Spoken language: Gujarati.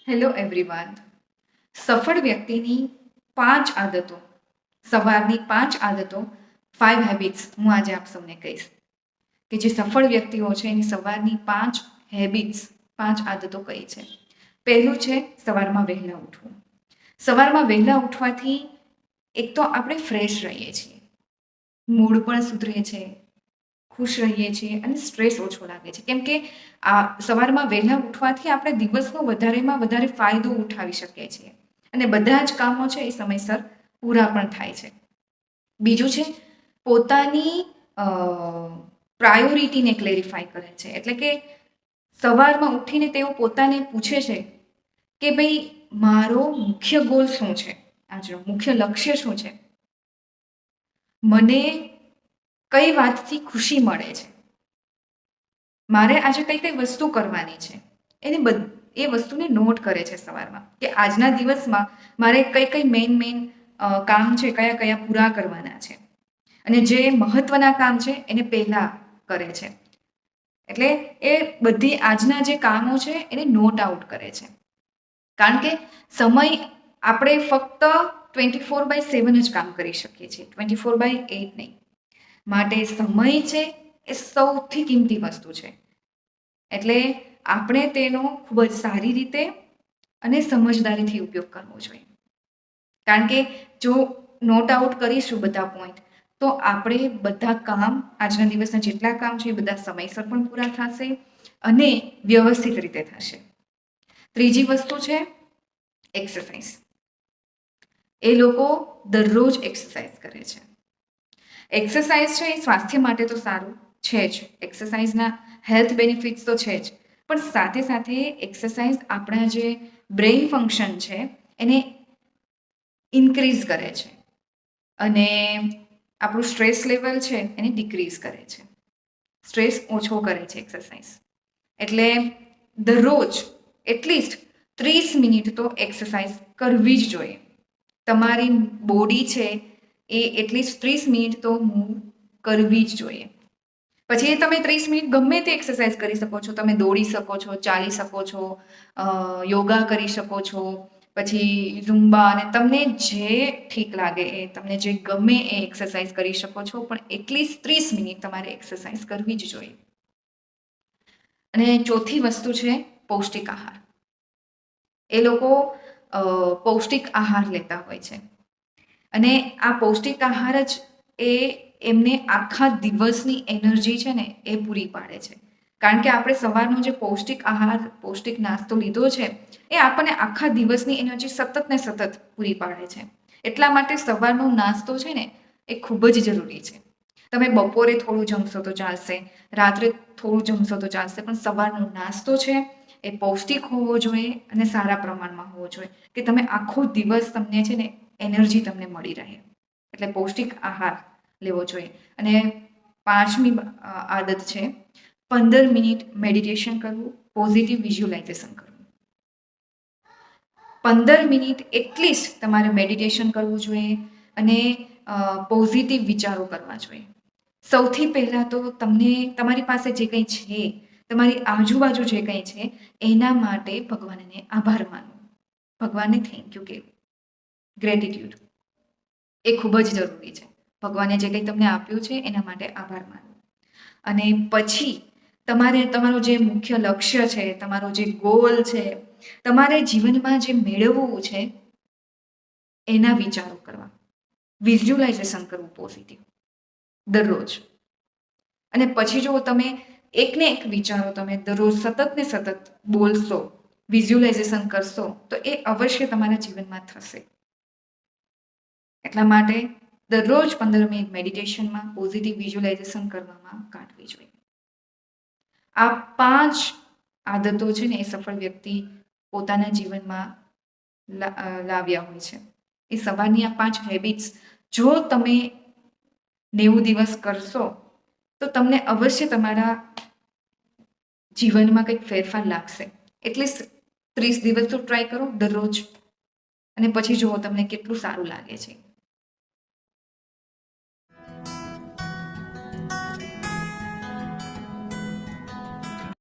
Hello everyone. સફળ વ્યક્તિની 5 આદતો, સવારની 5 આદતો, 5 હેબિટ્સ હું આજે આપ સૌને કહીશ કે જે સફળ વ્યક્તિઓ છે એની સવારની 5 હેબિટ્સ, 5 આદતો કઈ છે. પહેલું છે સવારમાં વહેલા ઉઠવું. સવારમાં વહેલા ઉઠવાથી એક તો આપણે ફ્રેશ રહીએ છીએ, મૂડ પણ સુધરે છે, ખુશ રહીએ છીએ અને સ્ટ્રેસ ઓછો લાગે છે. કેમ કે આ સવારમાં વહેલા ઉઠવાથી આપણે દિવસનો વધારેમાં વધારે ફાયદો ઉઠાવી શકીએ છીએ અને બધા જ કામો છે એ સમયસર પૂરા પણ થાય છે. બીજું છે પોતાની પ્રાયોરિટીને ક્લેરિફાય કરે છે. એટલે કે સવારમાં ઉઠીને તેઓ પોતાને પૂછે છે કે ભાઈ મારો મુખ્ય ગોલ શું છે, આજનો મુખ્ય લક્ષ્ય શું છે, મને કઈ વાતથી ખુશી મળે છે, મારે આજે કઈ કઈ વસ્તુ કરવાની છે, એ વસ્તુને નોટ કરે છે સવારમાં કે આજના દિવસમાં મારે કઈ કઈ મેઇન કામ છે, કયા કયા પૂરા કરવાના છે અને જે મહત્વના કામ છે એને પહેલા કરે છે. એટલે એ બધી આજના જે કામો છે એને નોટ આઉટ કરે છે. કારણ કે સમય આપણે ફક્ત 24/7 જ કામ કરી શકીએ છીએ, 24/8 નહીં. માટે સમય છે એ સૌથી કિંમતી વસ્તુ છે. એટલે આપણે તેનો ખૂબ જ સારી રીતે અને સમજદારીથી ઉપયોગ કરવો જોઈએ. કારણ કે જો નોટ આઉટ કરીશું બધા પોઈન્ટ તો આપણે બધા કામ, આજના દિવસના જેટલા કામ છે એ બધા સમયસર પણ પૂરા થશે અને વ્યવસ્થિત રીતે થશે. ત્રીજી વસ્તુ છે એક્સરસાઇઝ. એ લોકો દરરોજ એક્સરસાઇઝ કરે છે. એક્સરસાઇઝ છે એ સ્વાસ્થ્ય માટે તો સારું છે જ, એક્સરસાઇઝના હેલ્થ બેનિફિટ્સ તો છે જ, પણ સાથે સાથે એક્સરસાઇઝ આપણા જે બ્રેઇન ફંક્શન છે એને ઇન્ક્રીઝ કરે છે અને આપણું સ્ટ્રેસ લેવલ છે એને ડિક્રીઝ કરે છે, સ્ટ્રેસ ઓછો કરે છે એક્સરસાઇઝ. એટલે દરરોજ એટલીસ્ટ 30 મિનિટ તો એક્સરસાઇઝ કરવી જ જોઈએ. તમારી બોડી છે એ એટલીસ્ટ 30 મિનિટ તો મૂવ કરવી જ જોઈએ. પછી તમે 30 મિનિટ ગમે તે એક્સરસાઇઝ કરી શકો છો. તમે દોડી શકો છો, ચાલી શકો છો, યોગા કરી શકો છો, પછી ઝુમ્બા, અને તમને જે ઠીક લાગે એ, તમને જે ગમે એ એક્સરસાઇઝ કરી શકો છો, પણ એટલીસ્ટ 30 મિનિટ તમારે એક્સરસાઇઝ કરવી જ જોઈએ. અને ચોથી વસ્તુ છે પૌષ્ટિક આહાર. એ લોકો પૌષ્ટિક આહાર લેતા હોય છે અને આ પૌષ્ટિક આહાર જ એમને આખા દિવસની એનર્જી છે ને એ પૂરી પાડે છે. કારણ કે આપણે સવારનો જે પૌષ્ટિક આહાર, પૌષ્ટિક નાસ્તો લીધો છે એ આપણને આખા દિવસની એનર્જી સતત ને સતત પૂરી પાડે છે. એટલા માટે સવારનો નાસ્તો છે ને એ ખૂબ જ જરૂરી છે. તમે બપોરે થોડું જમશો તો ચાલશે, રાત્રે થોડું જમશો તો ચાલશે, પણ સવારનો નાસ્તો છે એ પૌષ્ટિક હોવો જોઈએ અને સારા પ્રમાણમાં હોવો જોઈએ કે તમે આખો દિવસ તમને છે ને એનર્જી તમને મળી રહે. એટલે પૌષ્ટિક આહાર લેવો જોઈએ. અને 5મી આદત છે 15 મિનિટ મેડિટેશન કરવું, પોઝિટિવ વિઝ્યુલાઇઝેશન કરવું. 15 મિનિટ એટલીસ્ટ તમારે મેડિટેશન કરવું જોઈએ અને પોઝિટિવ વિચારો કરવા જોઈએ. સૌથી પહેલાં તો તમને તમારી પાસે જે કંઈ છે, તમારી આજુબાજુ જે કંઈ છે એના માટે ભગવાનને આભાર માનવો, ભગવાનને થેન્ક યુ કહેવું, ગ્રેટિટ્યુડ એ ખૂબ જ જરૂરી છે. ભગવાને જે કંઈ તમને આપ્યું છે એના માટે આભાર માનવો. અને પછી તમારે તમારો જે મુખ્ય લક્ષ્ય છે, તમારો જે ગોલ છે, તમારે જીવનમાં જે મેળવવું છે એના વિચારો કરવા, વિઝ્યુલાઇઝેશન કરવું પોઝિટિવ દરરોજ. અને પછી જો તમે એકને એક વિચારો તમે દરરોજ સતત ને સતત બોલશો, વિઝ્યુલાઇઝેશન કરશો તો એ અવશ્ય તમારા જીવનમાં થશે. એટલા માટે દરરોજ 15 મિનિટ મેડિટેશનમાં, પોઝિટિવ વિઝ્યુલાઇઝેશન કરવામાં કાઢવી જોઈએ. આ 5 આદતો છે ને એ સફળ વ્યક્તિ પોતાના જીવનમાં લાવ્યા હોય છે. એ સવારની આ 5 હેબિટ્સ જો તમે 90 દિવસ કરશો તો તમને અવશ્ય તમારા જીવનમાં કંઈક ફેરફાર લાગશે. એટલીસ્ટ 30 દિવસ તો ટ્રાય કરો દરરોજ, અને પછી જુઓ તમને કેટલું સારું લાગે છે.